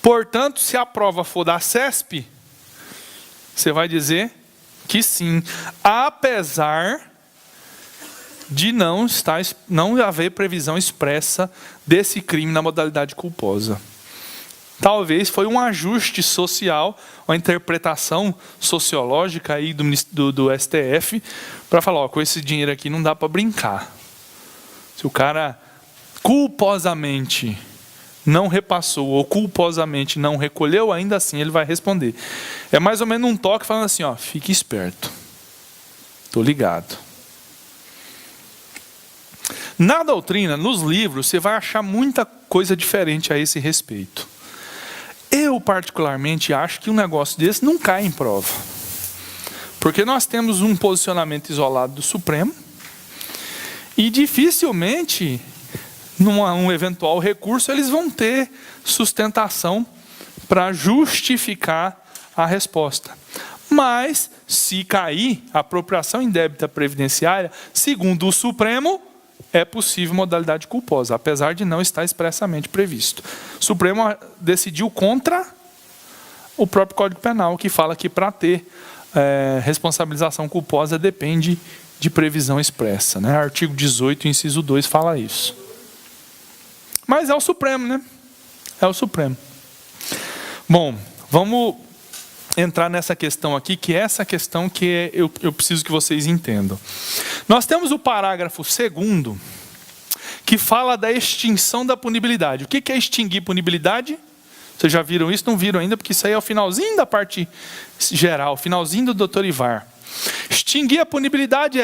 Portanto, se a prova for da CESP, você vai dizer que sim, apesar de não haver previsão expressa desse crime na modalidade culposa. Talvez foi um ajuste social, uma interpretação sociológica aí do STF, para falar, com esse dinheiro aqui não dá para brincar. Se o cara culposamente não repassou ou culposamente não recolheu, ainda assim ele vai responder. É mais ou menos um toque falando assim, ó, fique esperto. Estou ligado. Na doutrina, nos livros, você vai achar muita coisa diferente a esse respeito. Eu, particularmente, acho que um negócio desse não cai em prova. Porque nós temos um posicionamento isolado do Supremo e dificilmente, num eventual recurso, eles vão ter sustentação para justificar a resposta. Mas, se cair a apropriação indébita previdenciária, segundo o Supremo, é possível modalidade culposa, apesar de não estar expressamente previsto. O Supremo decidiu contra o próprio Código Penal, que fala que para ter responsabilização culposa depende de previsão expressa, né? Artigo 18, inciso 2, fala isso. Mas é o Supremo, né? É o Supremo. Bom, vamos entrar nessa questão aqui, que é essa questão que eu preciso que vocês entendam. Nós temos o parágrafo 2º, que fala da extinção da punibilidade. O que é extinguir punibilidade? Vocês já viram isso? Não viram ainda, porque isso aí é o finalzinho da parte geral, finalzinho do Dr. Ivar. Extinguir a punibilidade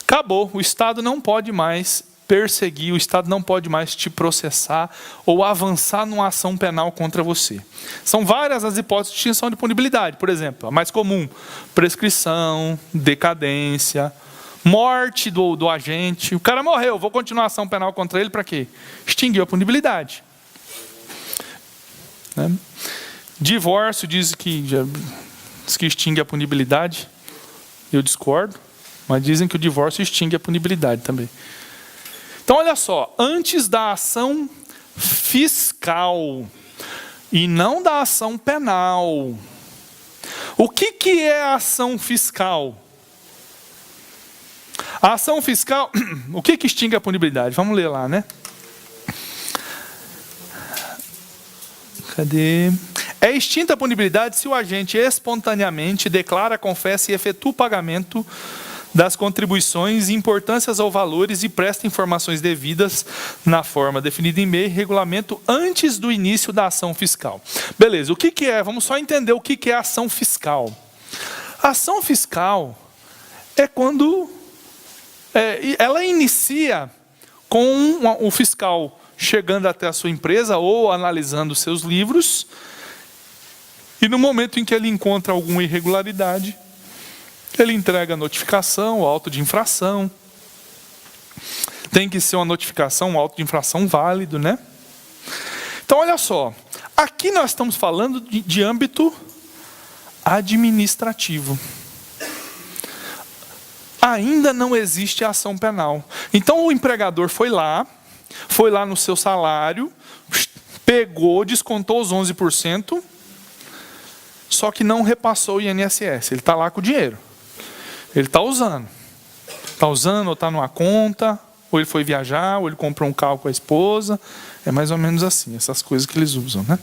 acabou, o Estado não pode mais perseguir, o Estado não pode mais te processar ou avançar numa ação penal contra você. São várias as hipóteses de extinção de punibilidade. Por exemplo, a mais comum, prescrição, decadência, morte do agente. O cara morreu, vou continuar a ação penal contra ele para quê? Extinguiu a punibilidade. Né? Divórcio diz que extingue a punibilidade. Eu discordo, mas dizem que o divórcio extingue a punibilidade também. Então, olha só, antes da ação fiscal e não da ação penal, o que é a ação fiscal? A ação fiscal, o que extingue a punibilidade? Vamos ler lá, né? Cadê? É extinta a punibilidade se o agente espontaneamente declara, confessa e efetua o pagamento das contribuições, importâncias ou valores e presta informações devidas na forma definida em lei e regulamento antes do início da ação fiscal. Beleza, o que é? Vamos só entender o que é ação fiscal. A ação fiscal é quando ela inicia com o fiscal chegando até a sua empresa ou analisando seus livros, e no momento em que ele encontra alguma irregularidade, ele entrega a notificação, o auto de infração. Tem que ser uma notificação, um auto de infração válido, né? Então, olha só. Aqui nós estamos falando de âmbito administrativo. Ainda não existe ação penal. Então, o empregador foi lá no seu salário, pegou, descontou os 11%, só que não repassou o INSS. Ele está lá com o dinheiro. Ele está usando. Está usando, ou está numa conta, ou ele foi viajar, ou ele comprou um carro com a esposa. É mais ou menos assim, essas coisas que eles usam, né?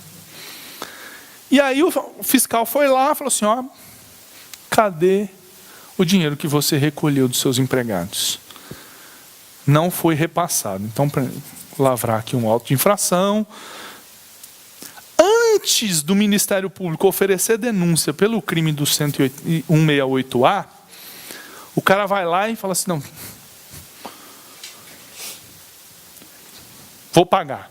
E aí o fiscal foi lá e falou assim, ó, cadê o dinheiro que você recolheu dos seus empregados? Não foi repassado. Então, para lavrar aqui um auto de infração, antes do Ministério Público oferecer denúncia pelo crime do 168A, o cara vai lá e fala assim, não, vou pagar.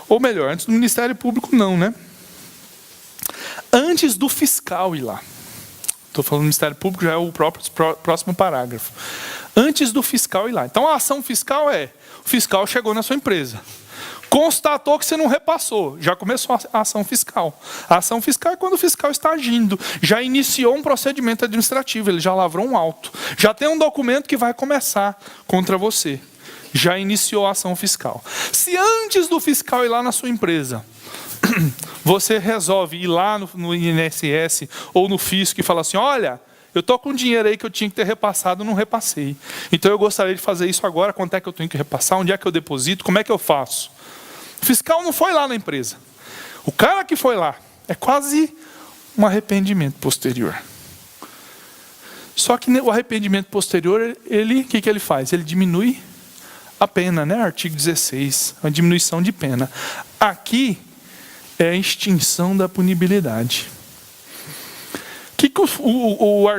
Ou melhor, antes do Ministério Público não, né? Antes do fiscal ir lá. Estou falando do Ministério Público, já é o próximo parágrafo. Antes do fiscal ir lá. Então a ação fiscal o fiscal chegou na sua empresa, constatou que você não repassou, já começou a ação fiscal. A ação fiscal é quando o fiscal está agindo, já iniciou um procedimento administrativo, ele já lavrou um auto, já tem um documento que vai começar contra você, já iniciou a ação fiscal. Se antes do fiscal ir lá na sua empresa, você resolve ir lá no INSS ou no fisco e falar assim, olha, eu estou com dinheiro aí que eu tinha que ter repassado, não repassei. Então eu gostaria de fazer isso agora, quanto é que eu tenho que repassar, onde é que eu deposito, como é que eu faço? O fiscal não foi lá na empresa. O cara que foi lá é quase um arrependimento posterior. Só que o arrependimento posterior, o que ele faz? Ele diminui a pena, né? Artigo 16, a diminuição de pena. Aqui é a extinção da punibilidade. O que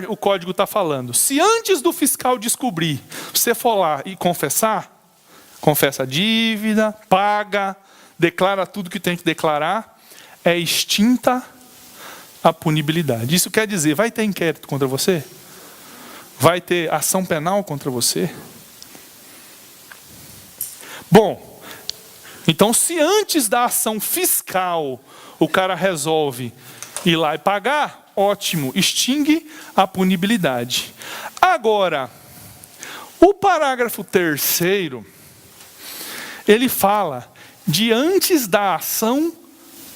o código está falando? Se antes do fiscal descobrir, você for lá e confessa a dívida, paga, declara tudo que tem que declarar, é extinta a punibilidade. Isso quer dizer, vai ter inquérito contra você? Vai ter ação penal contra você? Bom, então se antes da ação fiscal o cara resolve ir lá e pagar, ótimo, extingue a punibilidade. Agora, o parágrafo 3º, ele fala de antes da ação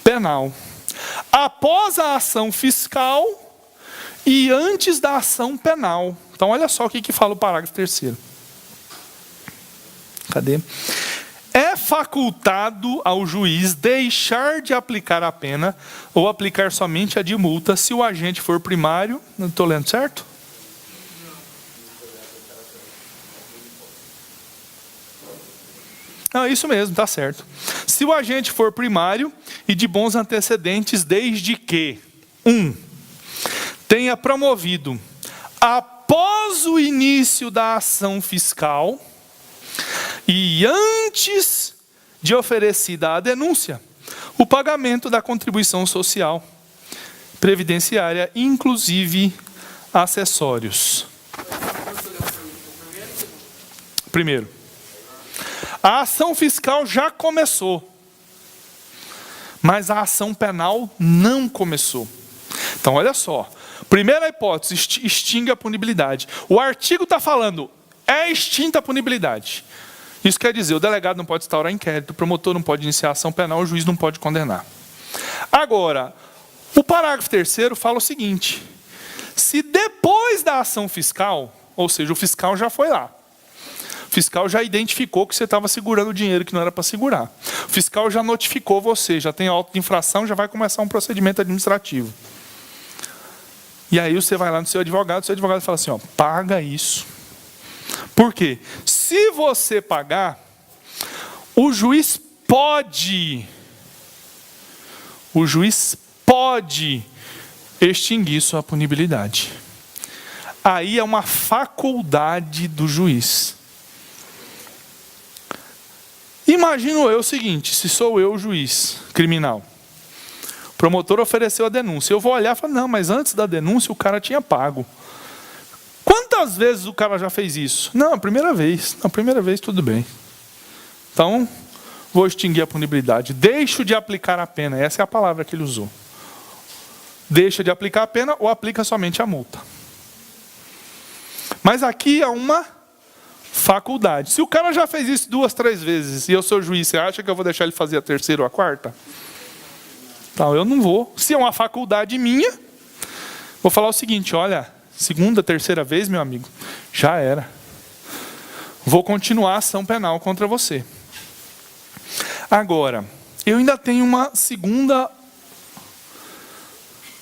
penal, após a ação fiscal e antes da ação penal. Então, olha só o que fala o parágrafo 3º. Cadê? É facultado ao juiz deixar de aplicar a pena ou aplicar somente a de multa se o agente for primário. Não estou lendo certo? Não, isso mesmo, está certo. Se o agente for primário e de bons antecedentes, desde que 1. Tenha promovido, após o início da ação fiscal e antes de oferecida a denúncia, o pagamento da contribuição social previdenciária, inclusive acessórios. Primeiro, a ação fiscal já começou, mas a ação penal não começou. Então, olha só. Primeira hipótese, extingue a punibilidade. O artigo está falando, é extinta a punibilidade. Isso quer dizer, o delegado não pode instaurar inquérito, o promotor não pode iniciar ação penal, o juiz não pode condenar. Agora, o parágrafo 3º fala o seguinte, se depois da ação fiscal, ou seja, o fiscal já foi lá, fiscal já identificou que você estava segurando o dinheiro que não era para segurar. O fiscal já notificou você, já tem auto de infração, já vai começar um procedimento administrativo. E aí você vai lá no seu advogado fala assim, ó, paga isso. Por quê? Se você pagar, o juiz pode extinguir sua punibilidade. Aí é uma faculdade do juiz. Imagino eu o seguinte, se sou eu o juiz criminal, o promotor ofereceu a denúncia, eu vou olhar e falar, não, mas antes da denúncia o cara tinha pago. Quantas vezes o cara já fez isso? Não, a primeira vez. Na primeira vez tudo bem. Então, vou extinguir a punibilidade. Deixo de aplicar a pena. Essa é a palavra que ele usou. Deixa de aplicar a pena ou aplica somente a multa. Mas aqui é uma faculdade. Se o cara já fez isso 2, 3 vezes e eu sou juiz, você acha que eu vou deixar ele fazer a terceira ou a quarta? Então, eu não vou. Se é uma faculdade minha, vou falar o seguinte, olha, segunda, terceira vez, meu amigo, já era. Vou continuar a ação penal contra você. Agora, eu ainda tenho uma segunda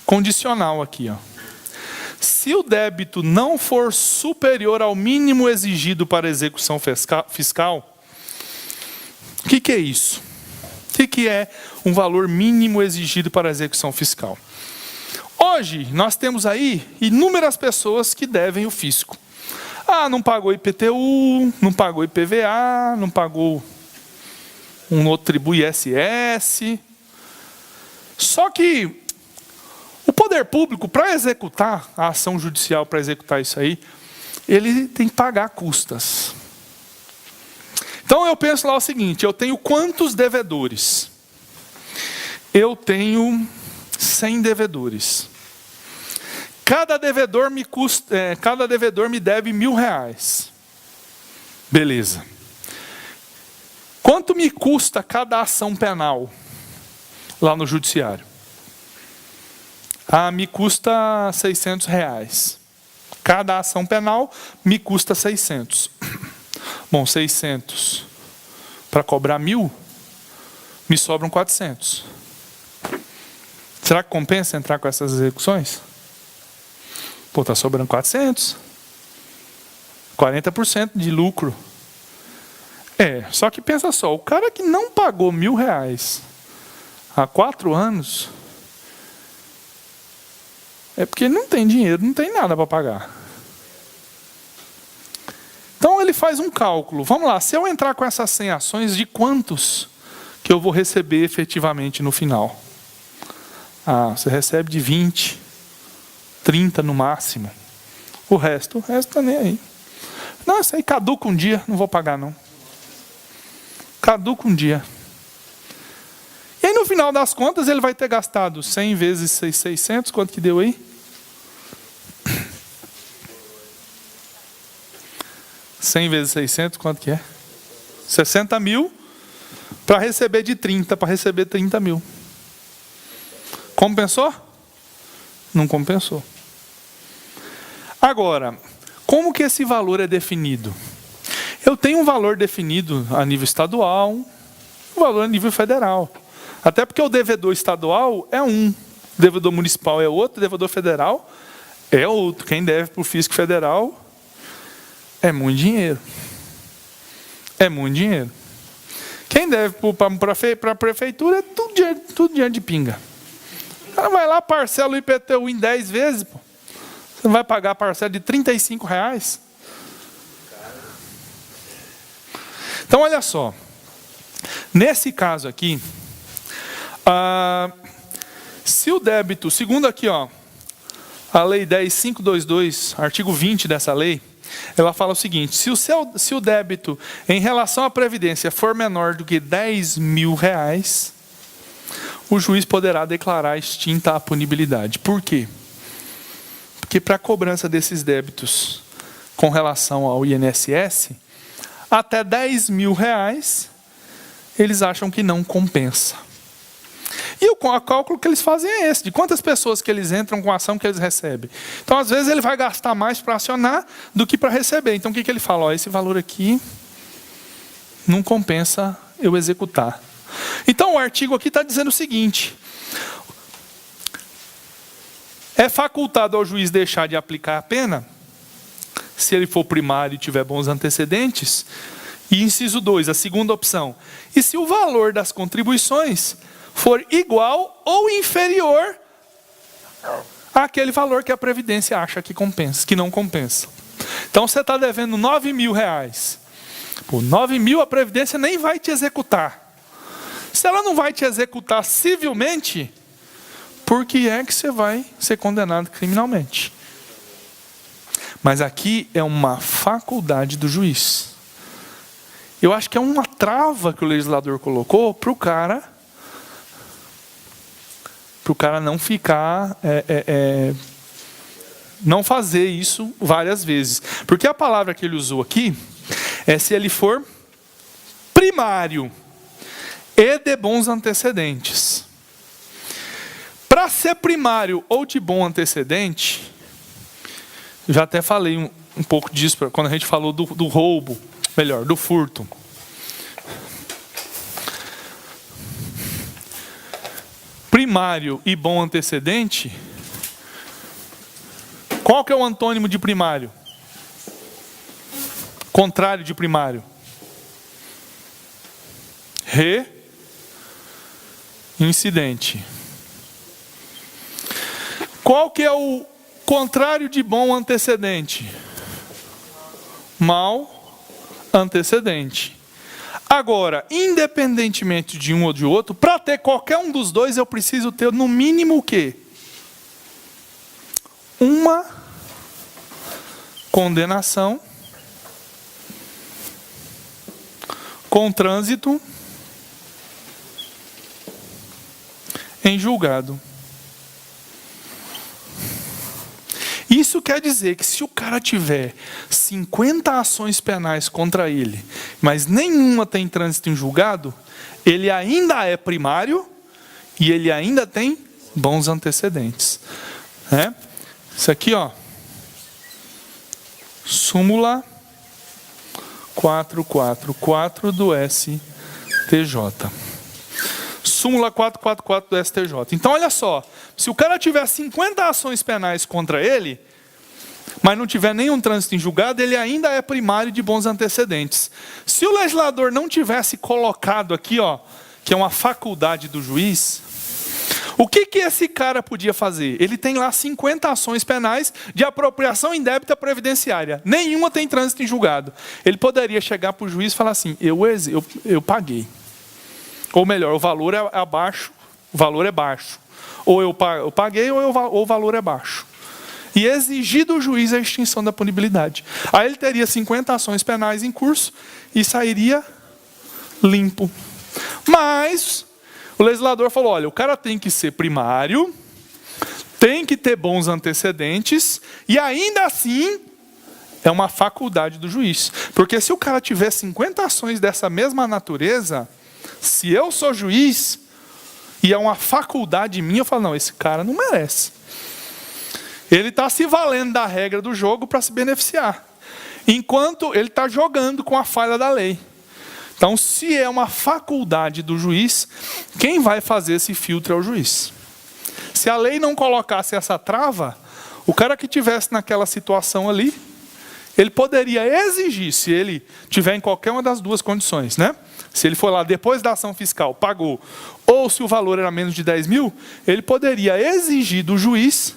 condicional aqui, ó. Se o débito não for superior ao mínimo exigido para execução fiscal, o que é isso? O que é um valor mínimo exigido para execução fiscal? Hoje, nós temos aí inúmeras pessoas que devem o fisco. Ah, não pagou IPTU, não pagou IPVA, não pagou um outro tributo ISS. Só que o poder público, para executar a ação judicial, para executar isso aí, ele tem que pagar custas. Então eu penso lá o seguinte, eu tenho quantos devedores? Eu tenho 100 devedores. Cada devedor me deve R$1.000. Beleza. Quanto me custa cada ação penal lá no judiciário? Me custa R$600. Cada ação penal me custa 600. Bom, 600 para cobrar 1.000, me sobram 400. Será que compensa entrar com essas execuções? Pô, está sobrando 400. 40% de lucro. Só que pensa só, o cara que não pagou R$1.000 há 4 anos, é porque ele não tem dinheiro, não tem nada para pagar. Então ele faz um cálculo. Vamos lá, se eu entrar com essas 100 ações, de quantos que eu vou receber efetivamente no final? Você recebe de 20, 30 no máximo. O resto está nem aí. Não, isso aí caduca um dia, não vou pagar não. Caduca um dia. E aí no final das contas ele vai ter gastado 100 vezes 600, quanto que deu aí? 100 vezes 600, quanto que é? 60 mil para receber de 30, para receber 30 mil. Compensou? Não compensou. Agora, como que esse valor é definido? Eu tenho um valor definido a nível estadual, um valor a nível federal. Até porque o devedor estadual é um, o devedor municipal é outro, o devedor federal é outro. Quem deve para o fisco federal é muito dinheiro. É muito dinheiro. Quem deve para a prefeitura é tudo dinheiro de pinga. O cara vai lá, parcela o IPTU em 10 vezes, pô. Você vai pagar a parcela de R$35. Então, olha só. Nesse caso aqui, se o débito, segundo aqui, ó, a lei 10.522, artigo 20 dessa lei, ela fala o seguinte, se o débito em relação à Previdência for menor do que R$10.000, o juiz poderá declarar extinta a punibilidade. Por quê? Porque para a cobrança desses débitos com relação ao INSS, até R$10.000, eles acham que não compensa. E o cálculo que eles fazem é esse, de quantas pessoas que eles entram com a ação que eles recebem. Então, às vezes, ele vai gastar mais para acionar do que para receber. Então, o que ele fala? Esse valor aqui não compensa eu executar. Então o artigo aqui está dizendo o seguinte: é facultado ao juiz deixar de aplicar a pena, se ele for primário e tiver bons antecedentes. E inciso 2, a segunda opção: e se o valor das contribuições for igual ou inferior àquele valor que a Previdência acha que compensa, que não compensa. Então você está devendo R$9.000. Por 9.000 a Previdência nem vai te executar. Se ela não vai te executar civilmente, por que é que você vai ser condenado criminalmente? Mas aqui é uma faculdade do juiz. Eu acho que é uma trava que o legislador colocou para o cara não ficar, não fazer isso várias vezes. Porque a palavra que ele usou aqui é se ele for primário e de bons antecedentes. Para ser primário ou de bom antecedente, eu já até falei um pouco disso quando a gente falou do roubo, melhor, do furto. Primário e bom antecedente, qual que é o antônimo de primário? Contrário de primário? Reincidente. Qual que é o contrário de bom antecedente? Mal antecedente. Agora, independentemente de um ou de outro, para ter qualquer um dos dois, eu preciso ter no mínimo o quê? Uma condenação com trânsito em julgado. Isso quer dizer que se o cara tiver 50 ações penais contra ele, mas nenhuma tem trânsito em julgado, ele ainda é primário e ele ainda tem bons antecedentes. Isso aqui, ó, súmula 444 do STJ. Súmula 444 do STJ. Então, olha só. Se o cara tiver 50 ações penais contra ele, mas não tiver nenhum trânsito em julgado, ele ainda é primário de bons antecedentes. Se o legislador não tivesse colocado aqui, ó, que é uma faculdade do juiz, o que esse cara podia fazer? Ele tem lá 50 ações penais de apropriação indébita previdenciária. Nenhuma tem trânsito em julgado. Ele poderia chegar para o juiz e falar assim: eu paguei. Ou melhor, o valor é abaixo, o valor é baixo. Ou eu paguei ou o valor é baixo. E exigir do juiz a extinção da punibilidade. Aí ele teria 50 ações penais em curso e sairia limpo. Mas o legislador falou: olha, o cara tem que ser primário, tem que ter bons antecedentes, e ainda assim é uma faculdade do juiz. Porque se o cara tiver 50 ações dessa mesma natureza, se eu sou juiz e é uma faculdade minha, eu falo: não, esse cara não merece. Ele está se valendo da regra do jogo para se beneficiar, enquanto ele está jogando com a falha da lei. Então, se é uma faculdade do juiz, quem vai fazer esse filtro é o juiz. Se a lei não colocasse essa trava, o cara que estivesse naquela situação ali, ele poderia exigir, se ele tiver em qualquer uma das duas condições, né? Se ele for lá depois da ação fiscal, pagou, ou se o valor era menos de 10 mil, ele poderia exigir do juiz,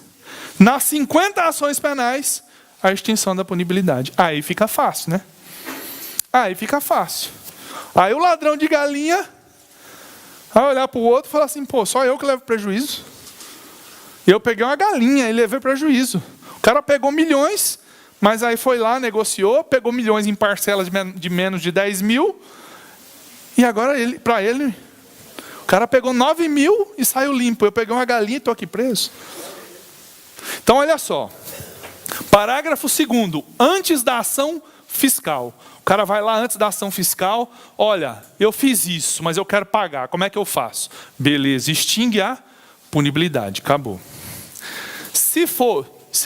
nas 50 ações penais, a extinção da punibilidade. Aí fica fácil, né? Aí fica fácil. Aí o ladrão de galinha vai olhar para o outro e falar assim: pô, só eu que levo prejuízo. Eu peguei uma galinha e levei prejuízo. O cara pegou milhões, mas aí foi lá, negociou, pegou milhões em parcelas de menos de 10 mil, e agora para ele, o cara pegou 9 mil e saiu limpo. Eu peguei uma galinha e estou aqui preso. Então, olha só. Parágrafo 2º. Antes da ação fiscal. O cara vai lá antes da ação fiscal. Olha, eu fiz isso, mas eu quero pagar. Como é que eu faço? Beleza, extingue a punibilidade. Acabou. Se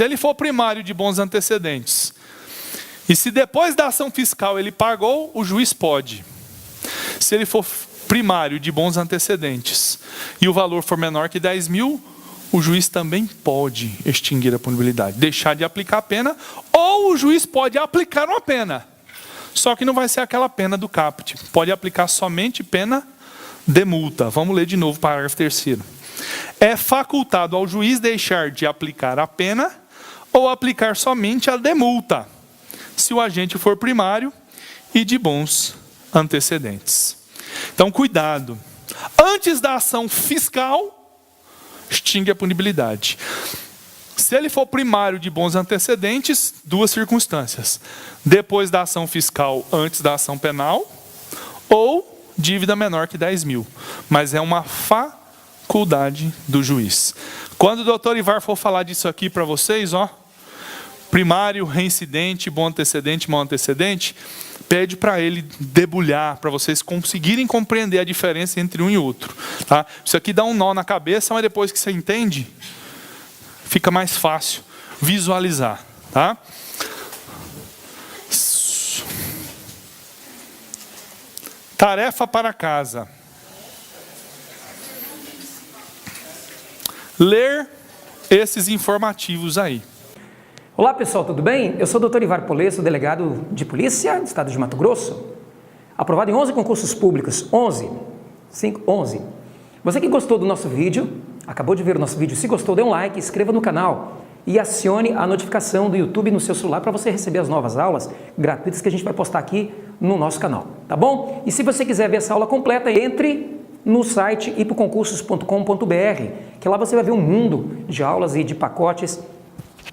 ele for primário de bons antecedentes, e se depois da ação fiscal ele pagou, o juiz pode Se ele for primário de bons antecedentes e o valor for menor que 10 mil, o juiz também pode extinguir a punibilidade, deixar de aplicar a pena, ou o juiz pode aplicar uma pena, só que não vai ser aquela pena do caput, pode aplicar somente pena de multa. Vamos ler de novo o parágrafo 3º. É facultado ao juiz deixar de aplicar a pena ou aplicar somente a de multa, se o agente for primário e de bons antecedentes. Então, cuidado. Antes da ação fiscal, extingue a punibilidade. Se ele for primário de bons antecedentes, 2 circunstâncias. Depois da ação fiscal, antes da ação penal, ou dívida menor que 10 mil. Mas é uma faculdade do juiz. Quando o doutor Ivar for falar disso aqui para vocês, primário, reincidente, bom antecedente, mau antecedente, pede para ele debulhar, para vocês conseguirem compreender a diferença entre um e outro. Tá? Isso aqui dá um nó na cabeça, mas depois que você entende, fica mais fácil visualizar. Tá? Tarefa para casa. Ler esses informativos aí. Olá pessoal, tudo bem? Eu sou o Dr. Ivar Polesso, delegado de polícia do estado de Mato Grosso. Aprovado em 11 concursos públicos, 11. Você que gostou do nosso vídeo, acabou de ver o nosso vídeo, se gostou, dê um like, inscreva no canal e acione a notificação do YouTube no seu celular para você receber as novas aulas gratuitas que a gente vai postar aqui no nosso canal, tá bom? E se você quiser ver essa aula completa, entre no site ipoconcursos.com.br, que lá você vai ver um mundo de aulas e de pacotes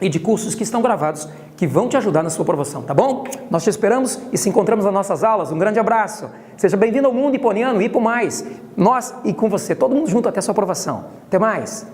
e de cursos que estão gravados, que vão te ajudar na sua aprovação, tá bom? Nós te esperamos e se encontramos nas nossas aulas. Um grande abraço. Seja bem-vindo ao mundo hiponiano, Hipo Mais. Nós e com você, todo mundo junto até a sua aprovação. Até mais.